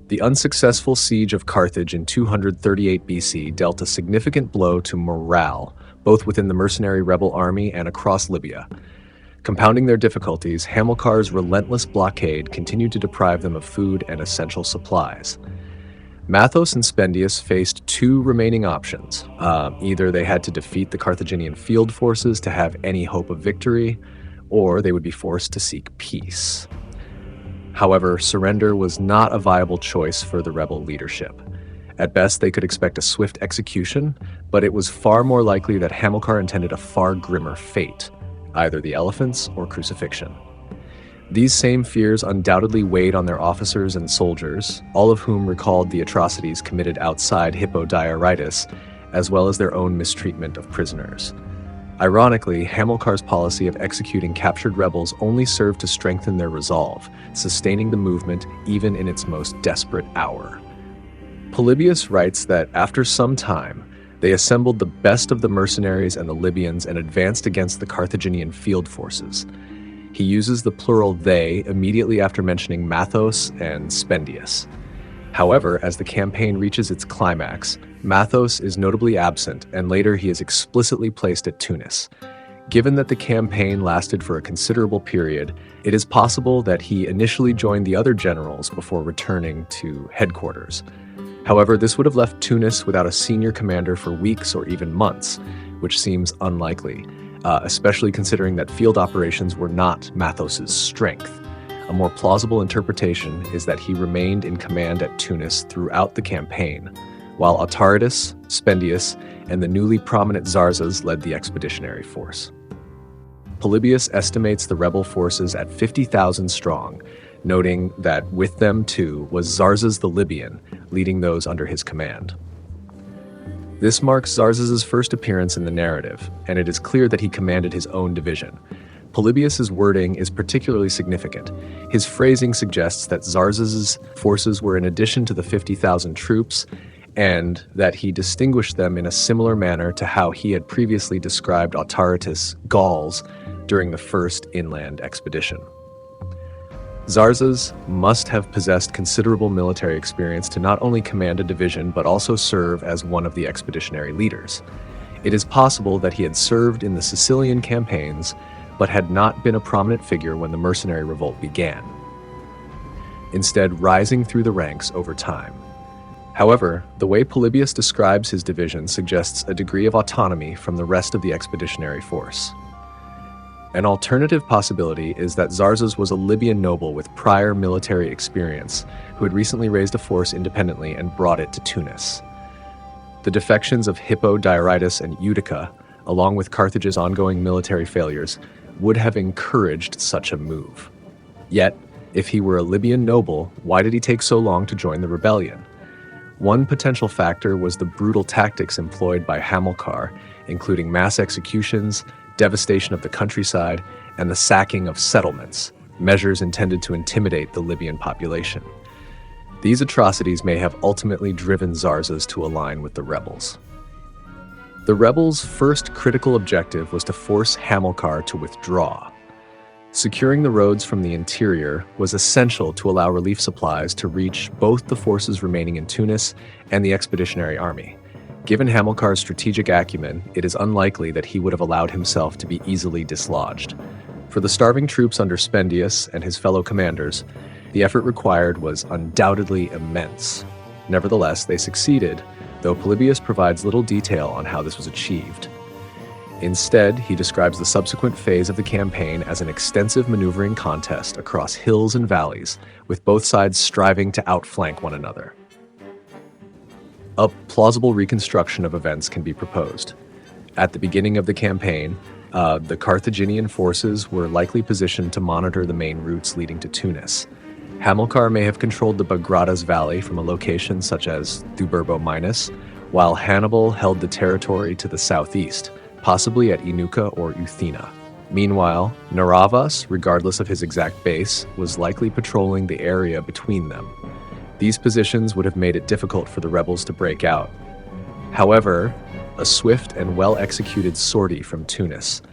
The unsuccessful siege of Carthage in 238 BC dealt a significant blow to morale, both within the mercenary rebel army and across Libya. Compounding their difficulties, Hamilcar's relentless blockade continued to deprive them of food and essential supplies. Mathos and Spendius faced two remaining options. Either they had to defeat the Carthaginian field forces to have any hope of victory, or they would be forced to seek peace. However, surrender was not a viable choice for the rebel leadership. At best, they could expect a swift execution, but it was far more likely that Hamilcar intended a far grimmer fate, either the elephants or crucifixion. These same fears undoubtedly weighed on their officers and soldiers, all of whom recalled the atrocities committed outside Hippo Diaritis, as well as their own mistreatment of prisoners. Ironically, Hamilcar's policy of executing captured rebels only served to strengthen their resolve, sustaining the movement even in its most desperate hour. Polybius writes that after some time, they assembled the best of the mercenaries and the Libyans and advanced against the Carthaginian field forces. He uses the plural they immediately after mentioning Mathos and Spendius. However, as the campaign reaches its climax, Mathos is notably absent, and later he is explicitly placed at Tunis. Given that the campaign lasted for a considerable period, it is possible that he initially joined the other generals before returning to headquarters. However, this would have left Tunis without a senior commander for weeks or even months, which seems unlikely, especially considering that field operations were not Mathos's strength. A more plausible interpretation is that he remained in command at Tunis throughout the campaign, while Autaritus, Spendius, and the newly prominent Zarzas led the expeditionary force. Polybius estimates the rebel forces at 50,000 strong, noting that with them too was Zarzas the Libyan, leading those under his command. This marks Zarzas' first appearance in the narrative, and it is clear that he commanded his own division. Polybius' wording is particularly significant. His phrasing suggests that Zarzas' forces were in addition to the 50,000 troops, and that he distinguished them in a similar manner to how he had previously described Autaritus' Gauls during the first inland expedition. Zarzas must have possessed considerable military experience to not only command a division but also serve as one of the expeditionary leaders. It is possible that he had served in the Sicilian campaigns but had not been a prominent figure when the mercenary revolt began, instead rising through the ranks over time. However, the way Polybius describes his division suggests a degree of autonomy from the rest of the expeditionary force. An alternative possibility is that Zarzas was a Libyan noble with prior military experience who had recently raised a force independently and brought it to Tunis. The defections of Hippo Diaritis and Utica, along with Carthage's ongoing military failures, would have encouraged such a move. Yet, if he were a Libyan noble, why did he take so long to join the rebellion? One potential factor was the brutal tactics employed by Hamilcar, including mass executions, devastation of the countryside, and the sacking of settlements, measures intended to intimidate the Libyan population. These atrocities may have ultimately driven Zarzas to align with the rebels. The rebels' first critical objective was to force Hamilcar to withdraw. Securing the roads from the interior was essential to allow relief supplies to reach both the forces remaining in Tunis and the expeditionary army. Given Hamilcar's strategic acumen, it is unlikely that he would have allowed himself to be easily dislodged. For the starving troops under Spendius and his fellow commanders, the effort required was undoubtedly immense. Nevertheless, they succeeded, though Polybius provides little detail on how this was achieved. Instead, he describes the subsequent phase of the campaign as an extensive maneuvering contest across hills and valleys, with both sides striving to outflank one another. A plausible reconstruction of events can be proposed. At the beginning of the campaign, the Carthaginian forces were likely positioned to monitor the main routes leading to Tunis. Hamilcar may have controlled the Bagradas Valley from a location such as Thuburbo Minus, while Hannibal held the territory to the southeast, possibly at Inuka or Euthina. Meanwhile, Naravas, regardless of his exact base, was likely patrolling the area between them. These positions would have made it difficult for the rebels to break out. However, a swift and well-executed sortie from Tunis,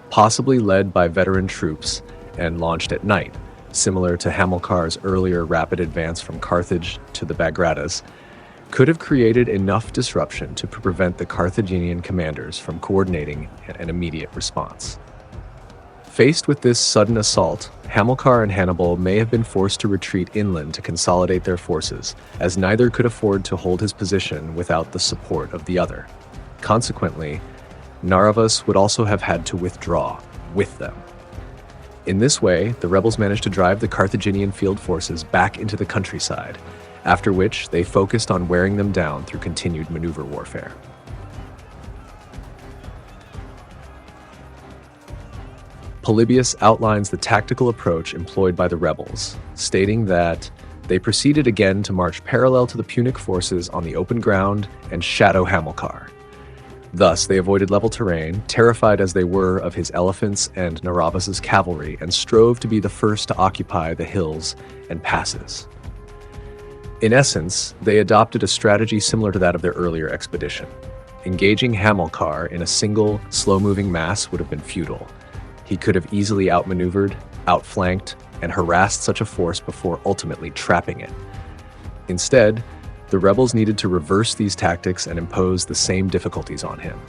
possibly led by veteran troops and launched at night, similar to Hamilcar's earlier rapid advance from Carthage to the Bagradas, could have created enough disruption to prevent the Carthaginian commanders from coordinating an immediate response. Faced with this sudden assault, Hamilcar and Hannibal may have been forced to retreat inland to consolidate their forces, as neither could afford to hold his position without the support of the other. Consequently, Narvaez would also have had to withdraw with them. In this way, the rebels managed to drive the Carthaginian field forces back into the countryside, after which they focused on wearing them down through continued maneuver warfare. Polybius outlines the tactical approach employed by the rebels, stating that they proceeded again to march parallel to the Punic forces on the open ground and shadow Hamilcar. Thus, they avoided level terrain, terrified as they were of his elephants and Narvaez's cavalry, and strove to be the first to occupy the hills and passes. In essence, they adopted a strategy similar to that of their earlier expedition. Engaging Hamilcar in a single, slow-moving mass would have been futile. He could have easily outmaneuvered, outflanked, and harassed such a force before ultimately trapping it. Instead, the rebels needed to reverse these tactics and impose the same difficulties on him.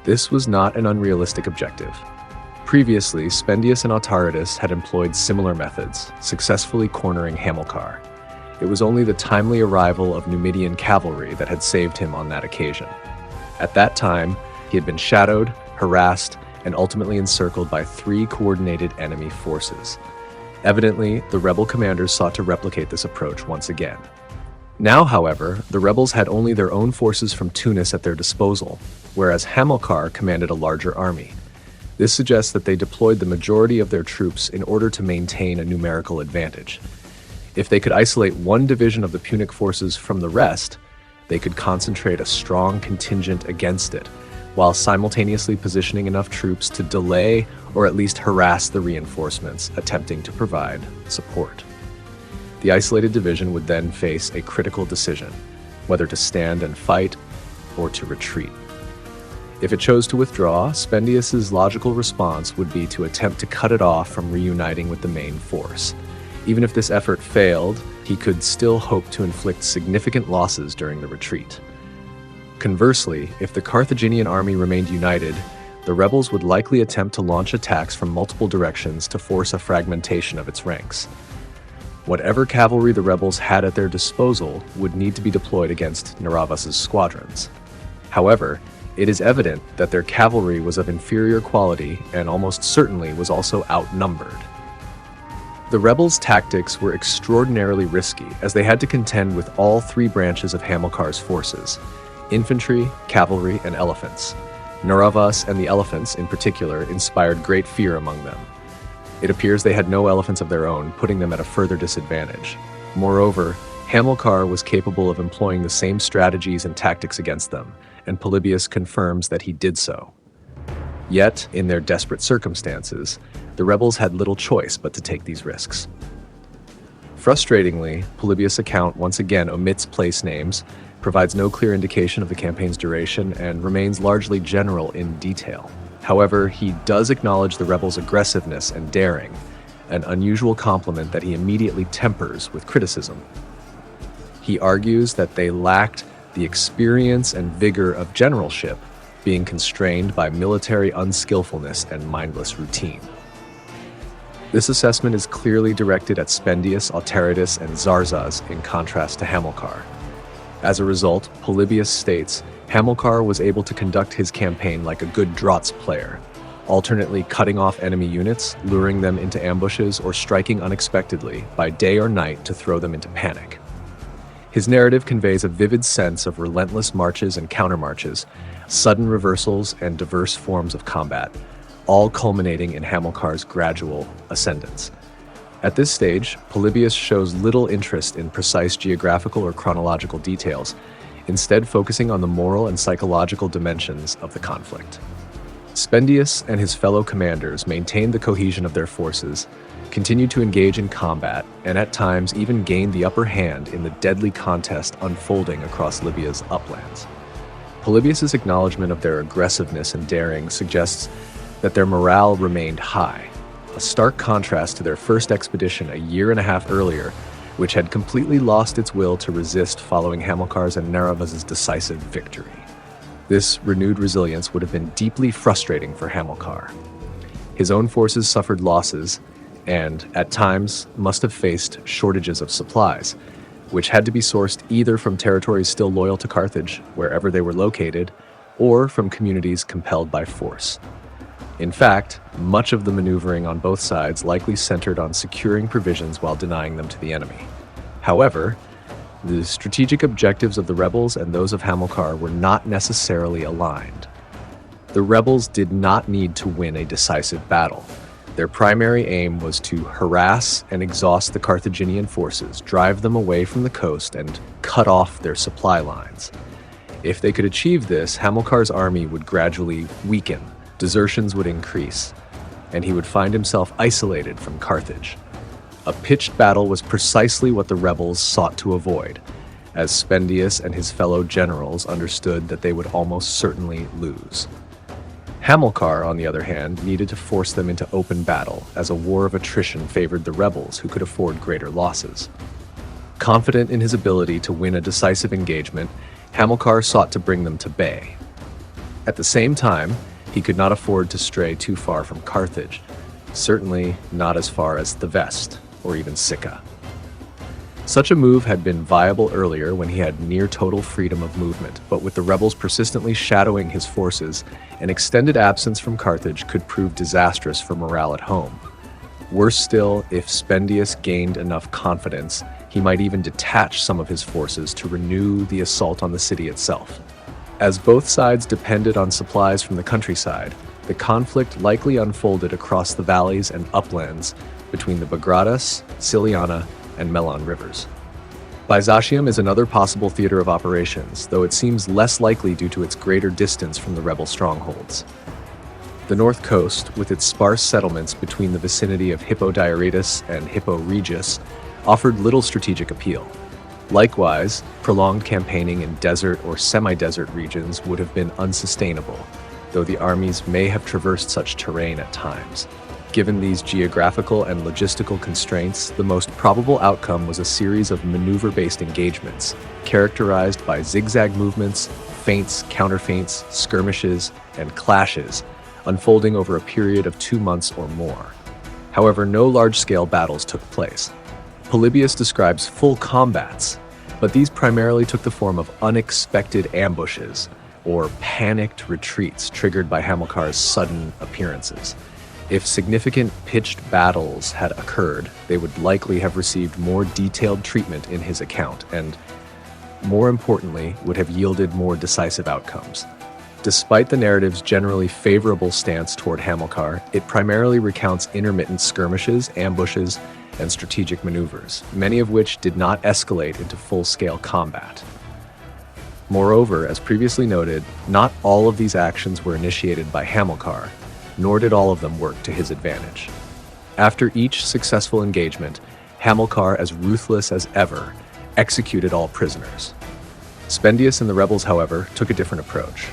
This was not an unrealistic objective. Previously, Spendius and Autaritus had employed similar methods, successfully cornering Hamilcar. It was only the timely arrival of Numidian cavalry that had saved him on that occasion. At that time, he had been shadowed, harassed, and ultimately encircled by 3 coordinated enemy forces. Evidently, the rebel commanders sought to replicate this approach once again. Now, however, the rebels had only their own forces from Tunis at their disposal, whereas Hamilcar commanded a larger army. This suggests that they deployed the majority of their troops in order to maintain a numerical advantage. If they could isolate one division of the Punic forces from the rest, they could concentrate a strong contingent against it, while simultaneously positioning enough troops to delay or at least harass the reinforcements attempting to provide support. The isolated division would then face a critical decision, whether to stand and fight or to retreat. If it chose to withdraw, Spendius's logical response would be to attempt to cut it off from reuniting with the main force. Even if this effort failed, he could still hope to inflict significant losses during the retreat. Conversely, if the Carthaginian army remained united, the rebels would likely attempt to launch attacks from multiple directions to force a fragmentation of its ranks. Whatever cavalry the rebels had at their disposal would need to be deployed against Narvaez's squadrons. However, it is evident that their cavalry was of inferior quality and almost certainly was also outnumbered. The rebels' tactics were extraordinarily risky, as they had to contend with all 3 branches of Hamilcar's forces: infantry, cavalry, and elephants. Narvaez and the elephants, in particular, inspired great fear among them. It appears they had no elephants of their own, putting them at a further disadvantage. Moreover, Hamilcar was capable of employing the same strategies and tactics against them, and Polybius confirms that he did so. Yet, in their desperate circumstances, the rebels had little choice but to take these risks. Frustratingly, Polybius' account once again omits place names, provides no clear indication of the campaign's duration, and remains largely general in detail. However, he does acknowledge the rebels' aggressiveness and daring, an unusual compliment that he immediately tempers with criticism. He argues that they lacked the experience and vigor of generalship, being constrained by military unskillfulness and mindless routine. This assessment is clearly directed at Spendius, Autaritus, and Zarzas in contrast to Hamilcar. As a result, Polybius states, Hamilcar was able to conduct his campaign like a good draughts player, alternately cutting off enemy units, luring them into ambushes, or striking unexpectedly by day or night to throw them into panic. His narrative conveys a vivid sense of relentless marches and countermarches, sudden reversals, and diverse forms of combat, all culminating in Hamilcar's gradual ascendance. At this stage, Polybius shows little interest in precise geographical or chronological details, instead focusing on the moral and psychological dimensions of the conflict. Spendius and his fellow commanders maintained the cohesion of their forces, continued to engage in combat, and at times even gained the upper hand in the deadly contest unfolding across Libya's uplands. Polybius' acknowledgement of their aggressiveness and daring suggests that their morale remained high. a stark contrast to their first expedition a year and a half earlier, which had completely lost its will to resist following Hamilcar's and Narvaez's decisive victory. This renewed resilience would have been deeply frustrating for Hamilcar. His own forces suffered losses and, at times, must have faced shortages of supplies, which had to be sourced either from territories still loyal to Carthage, wherever they were located, or from communities compelled by force. In fact, much of the maneuvering on both sides likely centered on securing provisions while denying them to the enemy. However, the strategic objectives of the rebels and those of Hamilcar were not necessarily aligned. The rebels did not need to win a decisive battle. Their primary aim was to harass and exhaust the Carthaginian forces, drive them away from the coast, and cut off their supply lines. If they could achieve this, Hamilcar's army would gradually weaken, desertions would increase, and he would find himself isolated from Carthage. A pitched battle was precisely what the rebels sought to avoid, as Spendius and his fellow generals understood that they would almost certainly lose. Hamilcar, on the other hand, needed to force them into open battle, as a war of attrition favored the rebels who could afford greater losses. Confident in his ability to win a decisive engagement, Hamilcar sought to bring them to bay. At the same time, he could not afford to stray too far from Carthage, certainly not as far as the West, or even Sicca. Such a move had been viable earlier when he had near total freedom of movement, but with the rebels persistently shadowing his forces, an extended absence from Carthage could prove disastrous for morale at home. Worse still, if Spendius gained enough confidence, he might even detach some of his forces to renew the assault on the city itself. As both sides depended on supplies from the countryside, the conflict likely unfolded across the valleys and uplands between the Bagradas, Siliana, and Melon rivers. Byzantium is another possible theater of operations, though it seems less likely due to its greater distance from the rebel strongholds. The north coast, with its sparse settlements between the vicinity of Hippo Diaretus and Hippo Regius, offered little strategic appeal. Likewise, prolonged campaigning in desert or semi-desert regions would have been unsustainable, though the armies may have traversed such terrain at times. Given these geographical and logistical constraints, the most probable outcome was a series of maneuver-based engagements, characterized by zigzag movements, feints, counterfeints, skirmishes, and clashes, unfolding over a period of 2 months or more. However, no large-scale battles took place. Polybius describes full combats, but these primarily took the form of unexpected ambushes, or panicked retreats triggered by Hamilcar's sudden appearances. If significant pitched battles had occurred, they would likely have received more detailed treatment in his account and, more importantly, would have yielded more decisive outcomes. Despite the narrative's generally favorable stance toward Hamilcar, it primarily recounts intermittent skirmishes, ambushes, and strategic maneuvers, many of which did not escalate into full-scale combat. Moreover, as previously noted, not all of these actions were initiated by Hamilcar, nor did all of them work to his advantage. After each successful engagement, Hamilcar, as ruthless as ever, executed all prisoners. Spendius and the rebels, however, took a different approach.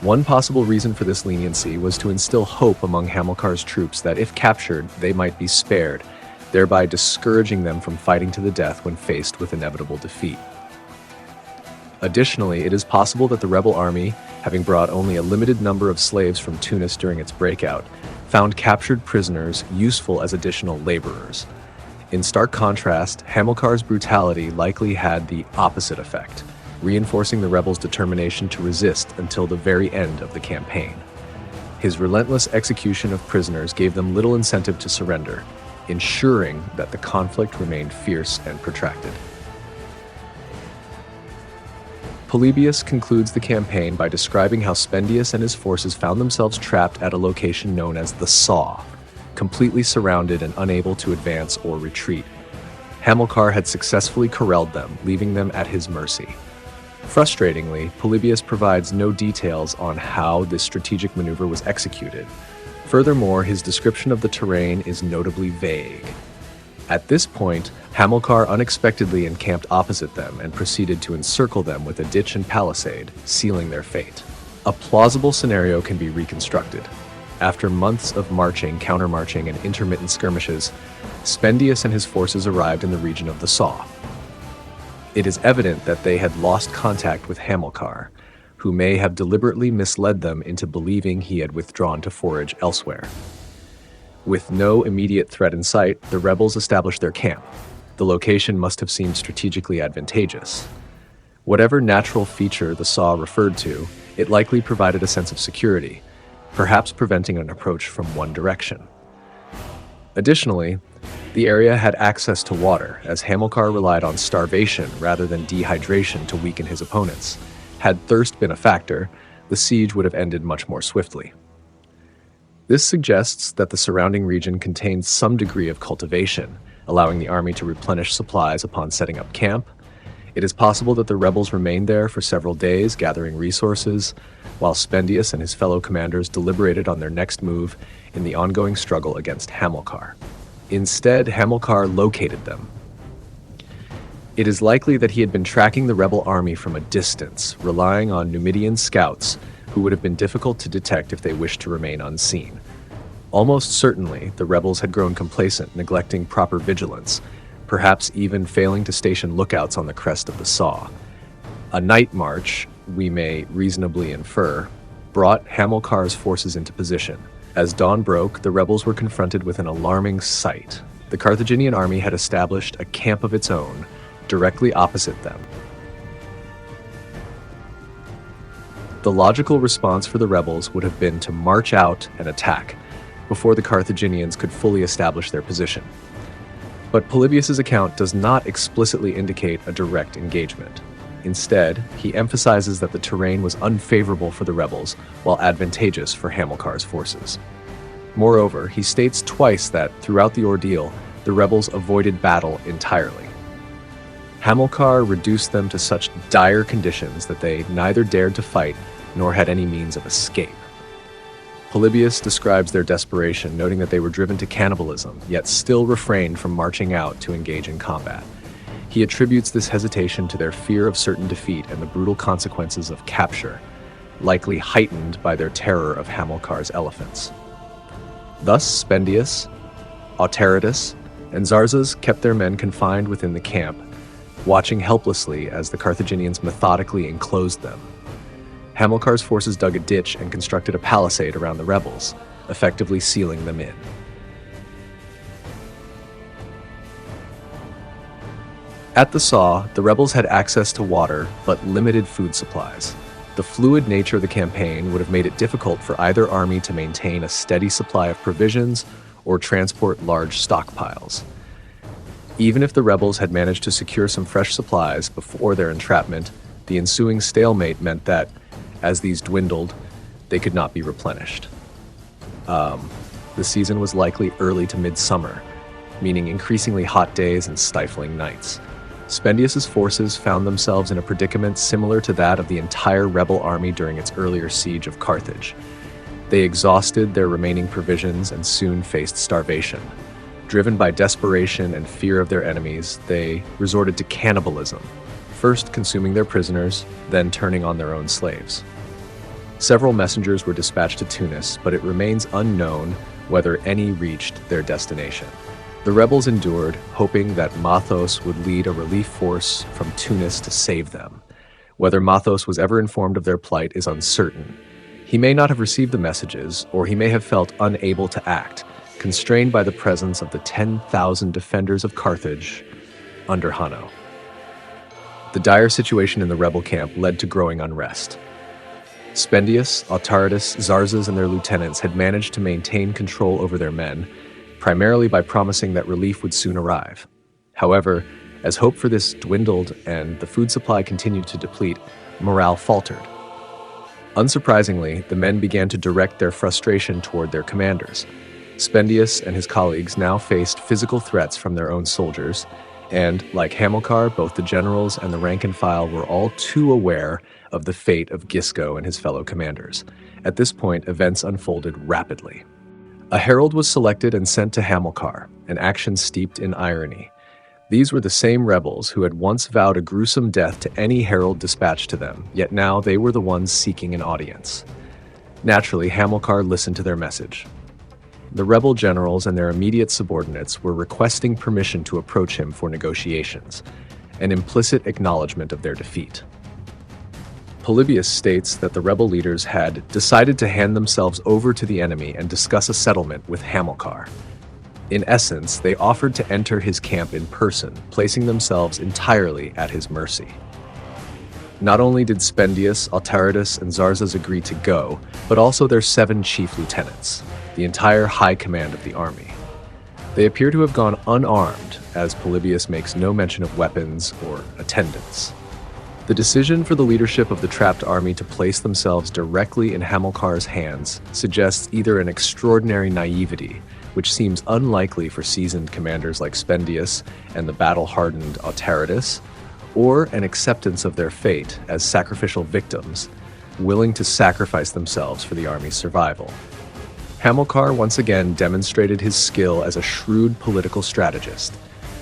One possible reason for this leniency was to instill hope among Hamilcar's troops that if captured, they might be spared, thereby discouraging them from fighting to the death when faced with inevitable defeat. Additionally, it is possible that the rebel army, having brought only a limited number of slaves from Tunis during its breakout, found captured prisoners useful as additional laborers. In stark contrast, Hamilcar's brutality likely had the opposite effect, reinforcing the rebels' determination to resist until the very end of the campaign. His relentless execution of prisoners gave them little incentive to surrender, ensuring that the conflict remained fierce and protracted. Polybius concludes the campaign by describing how Spendius and his forces found themselves trapped at a location known as the Saw, completely surrounded and unable to advance or retreat. Hamilcar had successfully corralled them, leaving them at his mercy. Frustratingly, Polybius provides no details on how this strategic maneuver was executed. Furthermore, his description of the terrain is notably vague. At this point, Hamilcar unexpectedly encamped opposite them and proceeded to encircle them with a ditch and palisade, sealing their fate. A plausible scenario can be reconstructed. After months of marching, countermarching, and intermittent skirmishes, Spendius and his forces arrived in the region of the Saw. It is evident that they had lost contact with Hamilcar, who may have deliberately misled them into believing he had withdrawn to forage elsewhere. With no immediate threat in sight, the rebels established their camp. The location must have seemed strategically advantageous. Whatever natural feature the Saw referred to, it likely provided a sense of security, perhaps preventing an approach from one direction. Additionally, the area had access to water, as Hamilcar relied on starvation rather than dehydration to weaken his opponents. Had thirst been a factor, the siege would have ended much more swiftly. This suggests that the surrounding region contained some degree of cultivation, allowing the army to replenish supplies upon setting up camp. It is possible that the rebels remained there for several days, gathering resources, while Spendius and his fellow commanders deliberated on their next move in the ongoing struggle against Hamilcar. Instead, Hamilcar located them. It is likely that he had been tracking the rebel army from a distance, relying on Numidian scouts who would have been difficult to detect if they wished to remain unseen. Almost certainly, the rebels had grown complacent, neglecting proper vigilance, perhaps even failing to station lookouts on the crest of the Saw. A night march, we may reasonably infer, brought Hamilcar's forces into position. As dawn broke, the rebels were confronted with an alarming sight. The Carthaginian army had established a camp of its own, directly opposite them. The logical response for the rebels would have been to march out and attack, before the Carthaginians could fully establish their position. But Polybius's account does not explicitly indicate a direct engagement. Instead, he emphasizes that the terrain was unfavorable for the rebels, while advantageous for Hamilcar's forces. Moreover, he states twice that, throughout the ordeal, the rebels avoided battle entirely. Hamilcar reduced them to such dire conditions that they neither dared to fight nor had any means of escape. Polybius describes their desperation, noting that they were driven to cannibalism, yet still refrained from marching out to engage in combat. He attributes this hesitation to their fear of certain defeat and the brutal consequences of capture, likely heightened by their terror of Hamilcar's elephants. Thus, Spendius, Autaritus, and Zarzas kept their men confined within the camp, watching helplessly as the Carthaginians methodically enclosed them. Hamilcar's forces dug a ditch and constructed a palisade around the rebels, effectively sealing them in. At the Saw, the rebels had access to water, but limited food supplies. The fluid nature of the campaign would have made it difficult for either army to maintain a steady supply of provisions or transport large stockpiles. Even if the rebels had managed to secure some fresh supplies before their entrapment, the ensuing stalemate meant that, as these dwindled, they could not be replenished. The season was likely early to midsummer, meaning increasingly hot days and stifling nights. Spendius's forces found themselves in a predicament similar to that of the entire rebel army during its earlier siege of Carthage. They exhausted their remaining provisions and soon faced starvation. Driven by desperation and fear of their enemies, they resorted to cannibalism, first consuming their prisoners, then turning on their own slaves. Several messengers were dispatched to Tunis, but it remains unknown whether any reached their destination. The rebels endured, hoping that Mathos would lead a relief force from Tunis to save them. Whether Mathos was ever informed of their plight is uncertain. He may not have received the messages, or he may have felt unable to act, constrained by the presence of the 10,000 defenders of Carthage under Hanno. The dire situation in the rebel camp led to growing unrest. Spendius, Autaritus, Zarzas, and their lieutenants had managed to maintain control over their men, primarily by promising that relief would soon arrive. However, as hope for this dwindled and the food supply continued to deplete, morale faltered. Unsurprisingly, the men began to direct their frustration toward their commanders. Spendius and his colleagues now faced physical threats from their own soldiers, and, like Hamilcar, both the generals and the rank and file were all too aware of the fate of Gisco and his fellow commanders. At this point, events unfolded rapidly. A herald was selected and sent to Hamilcar, an action steeped in irony. These were the same rebels who had once vowed a gruesome death to any herald dispatched to them, yet now they were the ones seeking an audience. Naturally, Hamilcar listened to their message. The rebel generals and their immediate subordinates were requesting permission to approach him for negotiations, an implicit acknowledgement of their defeat. Polybius states that the rebel leaders had decided to hand themselves over to the enemy and discuss a settlement with Hamilcar. In essence, they offered to enter his camp in person, placing themselves entirely at his mercy. Not only did Spendius, Autaritus, and Zarzas agree to go, but also their 7 chief lieutenants, the entire high command of the army. They appear to have gone unarmed, as Polybius makes no mention of weapons or attendants. The decision for the leadership of the trapped army to place themselves directly in Hamilcar's hands suggests either an extraordinary naivety, which seems unlikely for seasoned commanders like Spendius and the battle-hardened Autaritus, or an acceptance of their fate as sacrificial victims, willing to sacrifice themselves for the army's survival. Hamilcar once again demonstrated his skill as a shrewd political strategist.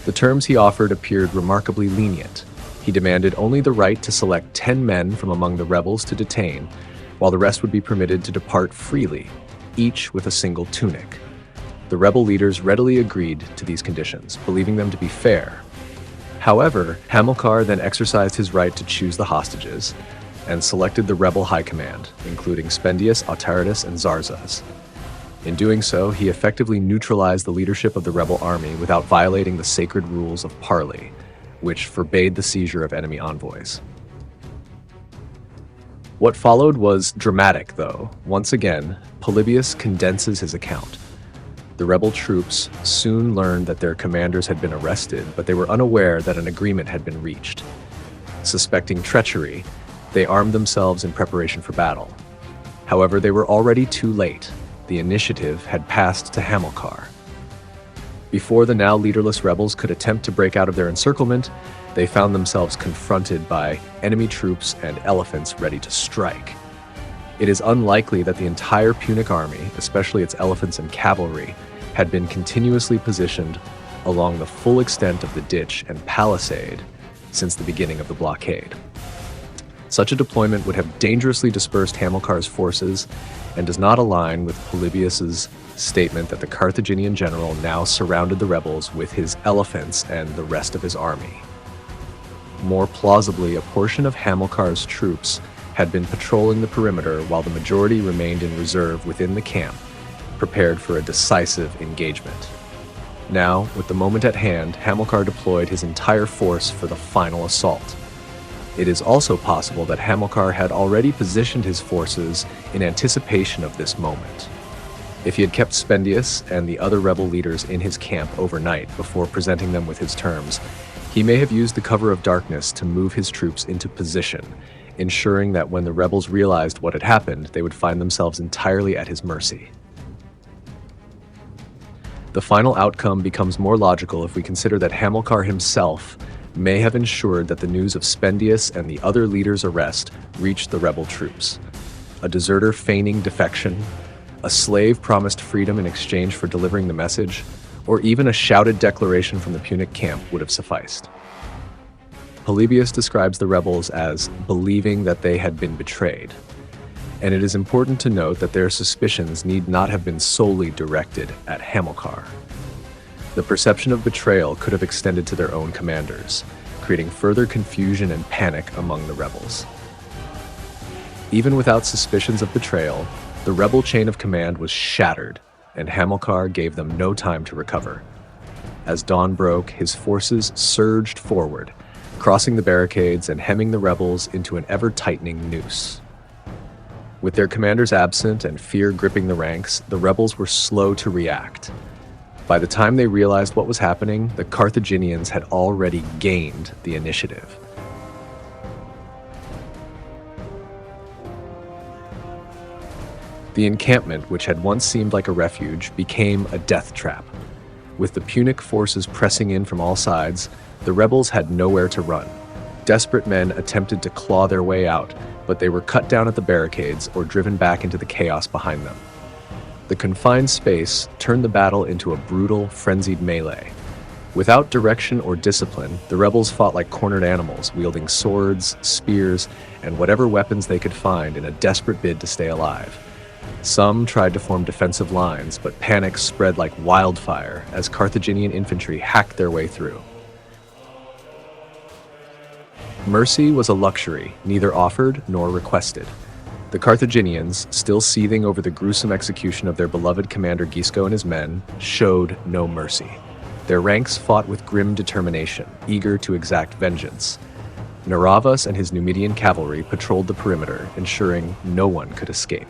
The terms he offered appeared remarkably lenient. He demanded only the right to select 10 men from among the rebels to detain, while the rest would be permitted to depart freely, each with a single tunic. The rebel leaders readily agreed to these conditions, believing them to be fair. However, Hamilcar then exercised his right to choose the hostages and selected the rebel high command, including Spendius, Autaritus, and Zarzas. In doing so, he effectively neutralized the leadership of the rebel army without violating the sacred rules of parley, which forbade the seizure of enemy envoys. What followed was dramatic, though. Once again, Polybius condenses his account. The rebel troops soon learned that their commanders had been arrested, but they were unaware that an agreement had been reached. Suspecting treachery, they armed themselves in preparation for battle. However, they were already too late. The initiative had passed to Hamilcar. Before the now leaderless rebels could attempt to break out of their encirclement, they found themselves confronted by enemy troops and elephants ready to strike. It is unlikely that the entire Punic army, especially its elephants and cavalry, had been continuously positioned along the full extent of the ditch and palisade since the beginning of the blockade. Such a deployment would have dangerously dispersed Hamilcar's forces and does not align with Polybius's statement that the Carthaginian general now surrounded the rebels with his elephants and the rest of his army. More plausibly, a portion of Hamilcar's troops had been patrolling the perimeter while the majority remained in reserve within the camp, prepared for a decisive engagement. Now, with the moment at hand, Hamilcar deployed his entire force for the final assault. It is also possible that Hamilcar had already positioned his forces in anticipation of this moment. If he had kept Spendius and the other rebel leaders in his camp overnight before presenting them with his terms, he may have used the cover of darkness to move his troops into position, ensuring that when the rebels realized what had happened, they would find themselves entirely at his mercy. The final outcome becomes more logical if we consider that Hamilcar himself may have ensured that the news of Spendius and the other leaders' arrest reached the rebel troops. A deserter feigning defection, a slave promised freedom in exchange for delivering the message, or even a shouted declaration from the Punic camp would have sufficed. Polybius describes the rebels as believing that they had been betrayed, and it is important to note that their suspicions need not have been solely directed at Hamilcar. The perception of betrayal could have extended to their own commanders, creating further confusion and panic among the rebels. Even without suspicions of betrayal, the rebel chain of command was shattered, and Hamilcar gave them no time to recover. As dawn broke, his forces surged forward, crossing the barricades and hemming the rebels into an ever-tightening noose. With their commanders absent and fear gripping the ranks, the rebels were slow to react. By the time they realized what was happening, the Carthaginians had already gained the initiative. The encampment, which had once seemed like a refuge, became a death trap. With the Punic forces pressing in from all sides, the rebels had nowhere to run. Desperate men attempted to claw their way out, but they were cut down at the barricades or driven back into the chaos behind them. The confined space turned the battle into a brutal, frenzied melee. Without direction or discipline, the rebels fought like cornered animals, wielding swords, spears, and whatever weapons they could find in a desperate bid to stay alive. Some tried to form defensive lines, but panic spread like wildfire as Carthaginian infantry hacked their way through. Mercy was a luxury, neither offered nor requested. The Carthaginians, still seething over the gruesome execution of their beloved commander Gisco and his men, showed no mercy. Their ranks fought with grim determination, eager to exact vengeance. Neravas and his Numidian cavalry patrolled the perimeter, ensuring no one could escape.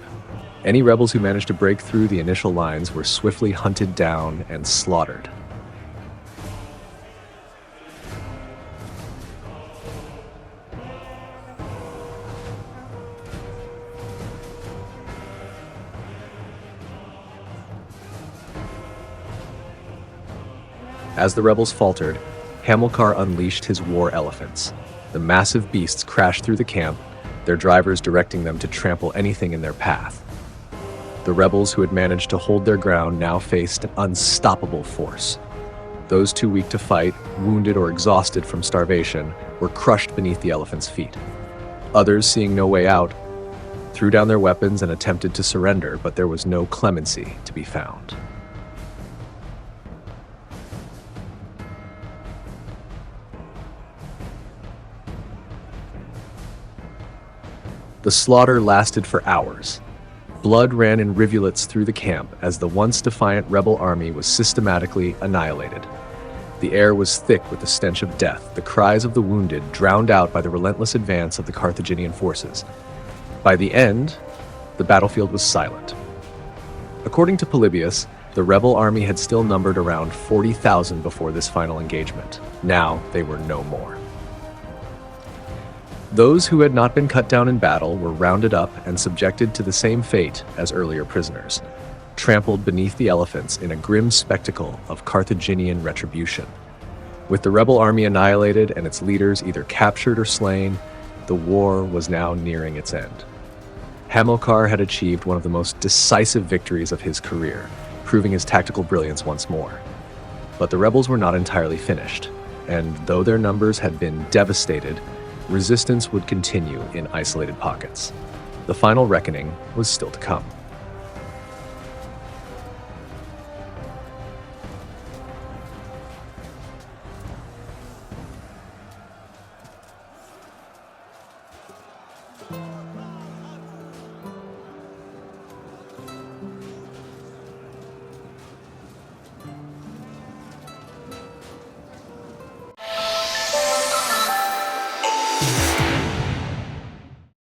Any rebels who managed to break through the initial lines were swiftly hunted down and slaughtered. As the rebels faltered, Hamilcar unleashed his war elephants. The massive beasts crashed through the camp, their drivers directing them to trample anything in their path. The rebels who had managed to hold their ground now faced an unstoppable force. Those too weak to fight, wounded or exhausted from starvation, were crushed beneath the elephants' feet. Others, seeing no way out, threw down their weapons and attempted to surrender, but there was no clemency to be found. The slaughter lasted for hours. Blood ran in rivulets through the camp as the once defiant rebel army was systematically annihilated. The air was thick with the stench of death, the cries of the wounded drowned out by the relentless advance of the Carthaginian forces. By the end, the battlefield was silent. According to Polybius, the rebel army had still numbered around 40,000 before this final engagement. Now they were no more. Those who had not been cut down in battle were rounded up and subjected to the same fate as earlier prisoners, trampled beneath the elephants in a grim spectacle of Carthaginian retribution. With the rebel army annihilated and its leaders either captured or slain, the war was now nearing its end. Hamilcar had achieved one of the most decisive victories of his career, proving his tactical brilliance once more. But the rebels were not entirely finished, and though their numbers had been devastated, resistance would continue in isolated pockets. The final reckoning was still to come.